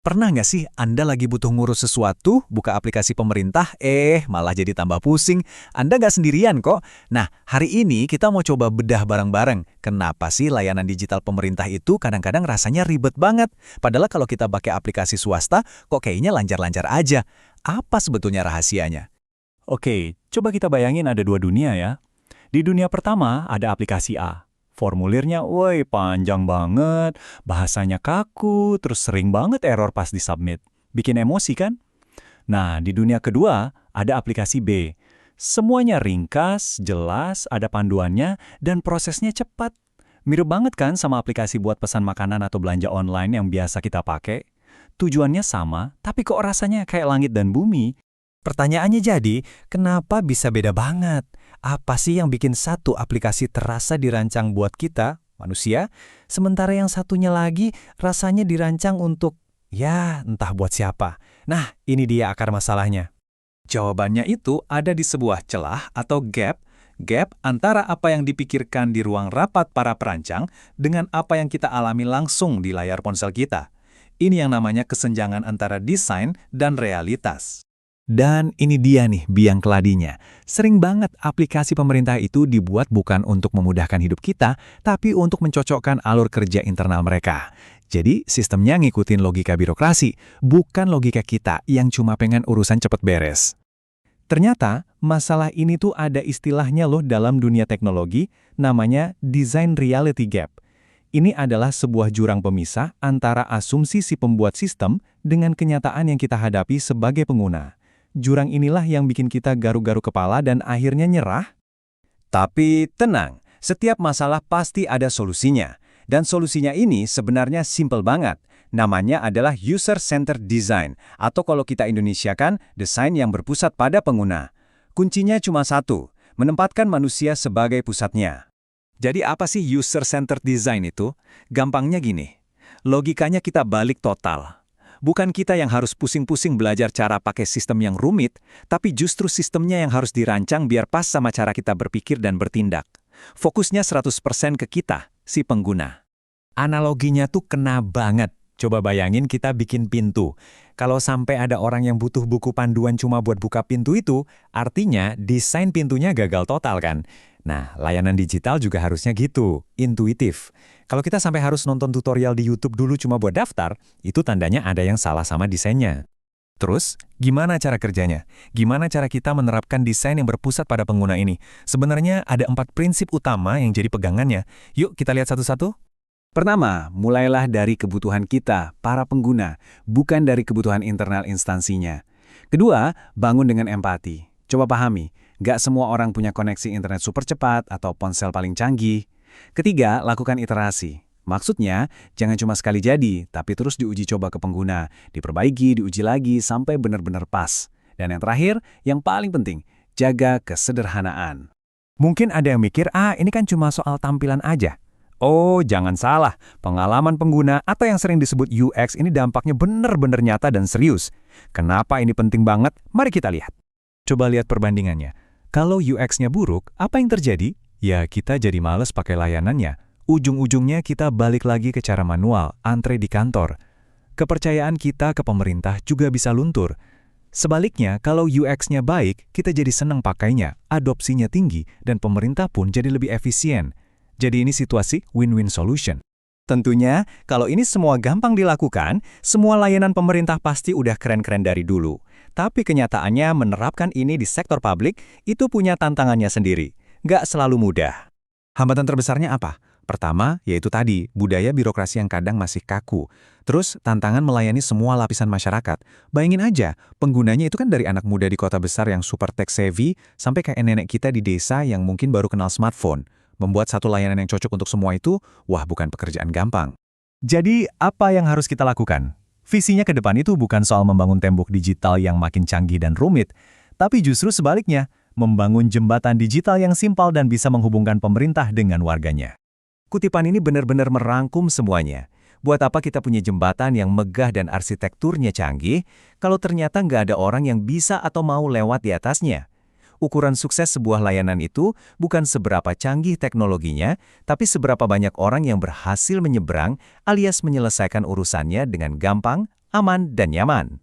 Pernah nggak sih Anda lagi butuh ngurus sesuatu, buka aplikasi pemerintah, malah jadi tambah pusing. Anda nggak sendirian kok. Nah, hari ini kita mau coba bedah bareng-bareng. Kenapa sih layanan digital pemerintah itu kadang-kadang rasanya ribet banget? Padahal kalau kita pakai aplikasi swasta, kok kayaknya lancar-lancar aja. Apa sebetulnya rahasianya? Oke, coba kita bayangin ada dua dunia ya. Di dunia pertama ada aplikasi A. Formulirnya, woi panjang banget, bahasanya kaku, terus sering banget error pas di-submit. Bikin emosi kan? Nah, di dunia kedua ada aplikasi B. Semuanya ringkas, jelas, ada panduannya, dan prosesnya cepat. Mirip banget kan sama aplikasi buat pesan makanan atau belanja online yang biasa kita pakai? Tujuannya sama, tapi kok rasanya kayak langit dan bumi? Pertanyaannya jadi, kenapa bisa beda banget? Apa sih yang bikin satu aplikasi terasa dirancang buat kita, manusia, sementara yang satunya lagi rasanya dirancang untuk, ya entah buat siapa. Nah, ini dia akar masalahnya. Jawabannya itu ada di sebuah celah atau gap antara apa yang dipikirkan di ruang rapat para perancang dengan apa yang kita alami langsung di layar ponsel kita. Ini yang namanya kesenjangan antara desain dan realitas. Dan ini dia nih biang keladinya. Sering banget aplikasi pemerintah itu dibuat bukan untuk memudahkan hidup kita, tapi untuk mencocokkan alur kerja internal mereka. Jadi sistemnya ngikutin logika birokrasi, bukan logika kita yang cuma pengen urusan cepet beres. Ternyata masalah ini tuh ada istilahnya loh dalam dunia teknologi, namanya design reality gap. Ini adalah sebuah jurang pemisah antara asumsi si pembuat sistem dengan kenyataan yang kita hadapi sebagai pengguna. Jurang inilah yang bikin kita garu-garu kepala dan akhirnya nyerah. Tapi tenang, setiap masalah pasti ada solusinya. Dan solusinya ini sebenarnya simple banget. Namanya adalah user-centered design, atau kalau kita Indonesiakan, desain yang berpusat pada pengguna. Kuncinya cuma satu, menempatkan manusia sebagai pusatnya. Jadi apa sih user-centered design itu? Gampangnya gini, logikanya kita balik total. Bukan kita yang harus pusing-pusing belajar cara pakai sistem yang rumit, tapi justru sistemnya yang harus dirancang biar pas sama cara kita berpikir dan bertindak. Fokusnya 100% ke kita, si pengguna. Analoginya tuh kena banget. Coba bayangin kita bikin pintu. Kalau sampai ada orang yang butuh buku panduan cuma buat buka pintu itu, artinya desain pintunya gagal total kan? Nah, layanan digital juga harusnya gitu, intuitif. Kalau kita sampai harus nonton tutorial di YouTube dulu cuma buat daftar, itu tandanya ada yang salah sama desainnya. Terus, gimana cara kerjanya? Gimana cara kita menerapkan desain yang berpusat pada pengguna ini? Sebenarnya ada 4 prinsip utama yang jadi pegangannya. Yuk kita lihat satu-satu. Pertama, mulailah dari kebutuhan kita, para pengguna, bukan dari kebutuhan internal instansinya. Kedua, bangun dengan empati. Coba pahami, nggak semua orang punya koneksi internet super cepat atau ponsel paling canggih. Ketiga, lakukan iterasi. Maksudnya, jangan cuma sekali jadi, tapi terus diuji coba ke pengguna, diperbaiki, diuji lagi, sampai benar-benar pas. Dan yang terakhir, yang paling penting, jaga kesederhanaan. Mungkin ada yang mikir, ini kan cuma soal tampilan aja. Oh, jangan salah. Pengalaman pengguna atau yang sering disebut UX ini dampaknya benar-benar nyata dan serius. Kenapa ini penting banget? Mari kita lihat. Coba lihat perbandingannya. Kalau UX-nya buruk, apa yang terjadi? Ya, kita jadi males pakai layanannya. Ujung-ujungnya kita balik lagi ke cara manual, antre di kantor. Kepercayaan kita ke pemerintah juga bisa luntur. Sebaliknya, kalau UX-nya baik, kita jadi senang pakainya, adopsinya tinggi, dan pemerintah pun jadi lebih efisien. Jadi ini situasi win-win solution. Tentunya, kalau ini semua gampang dilakukan, semua layanan pemerintah pasti udah keren-keren dari dulu. Tapi kenyataannya menerapkan ini di sektor publik itu punya tantangannya sendiri. Nggak selalu mudah. Hambatan terbesarnya apa? Pertama, yaitu tadi, budaya birokrasi yang kadang masih kaku. Terus, tantangan melayani semua lapisan masyarakat. Bayangin aja, penggunanya itu kan dari anak muda di kota besar yang super tech-savvy, sampai kayak nenek kita di desa yang mungkin baru kenal smartphone. Membuat satu layanan yang cocok untuk semua itu, wah bukan pekerjaan gampang. Jadi, apa yang harus kita lakukan? Visinya ke depan itu bukan soal membangun tembok digital yang makin canggih dan rumit, tapi justru sebaliknya, membangun jembatan digital yang simpel dan bisa menghubungkan pemerintah dengan warganya. Kutipan ini benar-benar merangkum semuanya. Buat apa kita punya jembatan yang megah dan arsitekturnya canggih, kalau ternyata nggak ada orang yang bisa atau mau lewat di atasnya? Ukuran sukses sebuah layanan itu bukan seberapa canggih teknologinya, tapi seberapa banyak orang yang berhasil menyeberang alias menyelesaikan urusannya dengan gampang, aman, dan nyaman.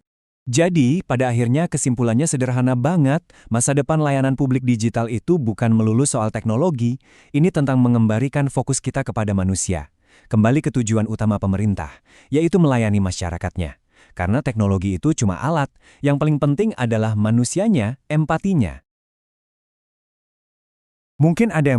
Jadi, pada akhirnya kesimpulannya sederhana banget, masa depan layanan publik digital itu bukan melulu soal teknologi, ini tentang mengembalikan fokus kita kepada manusia. Kembali ke tujuan utama pemerintah, yaitu melayani masyarakatnya. Karena teknologi itu cuma alat, yang paling penting adalah manusianya, empatinya. Mungkin ada yang